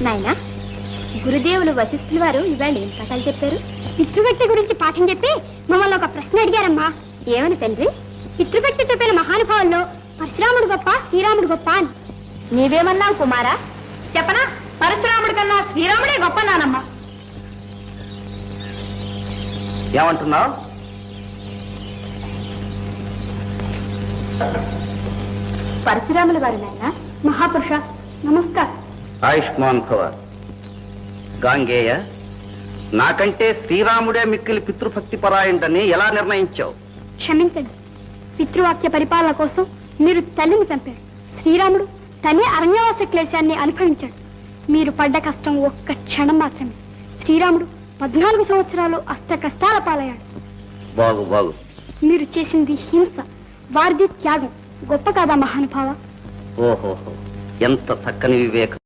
నాయనా, గురుదేవులు వశిష్ఠుల వారు ఇవాళ ఏం కథలు చెప్పారు? పితృభక్తి గురించి పాఠం చెప్పి మమ్మల్ని ఒక ప్రశ్న అడిగారమ్మా. ఏమని తండ్రి? పితృభక్తి చెప్పిన మహానుభావుల్లో పరశురాముడు గొప్ప, శ్రీరాముడు గొప్ప అని. నీవేమన్నావు కుమారా? చెప్పనా? పరశురాముడి కన్నా శ్రీరాముడే గొప్ప నానమ్మా. ఏమంటున్నావు? పరశురాముల వారు నాయన. మహాపురుష నమస్కారం. ఆయుష్మాన్ భవ. గాంగేయ, నాకంటే శ్రీరాముడే మిక్కిలి పితృభక్తి పరాయణుడని ఎలా నిర్ణయించావు? క్షమించండి, పితృవాక్య పరిపాలన కోసం మీరు తల్లిని చంపారు. శ్రీరాముడు తనే అరణ్యవాస క్లేశాన్ని అనుభవించాడు. మీరు పడ్డ కష్టం ఒక్క క్షణం మాత్రమే. శ్రీరాముడు 14 సంవత్సరాలు అష్ట కష్టాల పాలయ్యాడు. బాగు బాగు. మీరు చేసింది హింస, వారిది త్యాగం. గొప్ప కాదా మహానుభావ? ఓహోహో, ఎంత చక్కని వివేకం.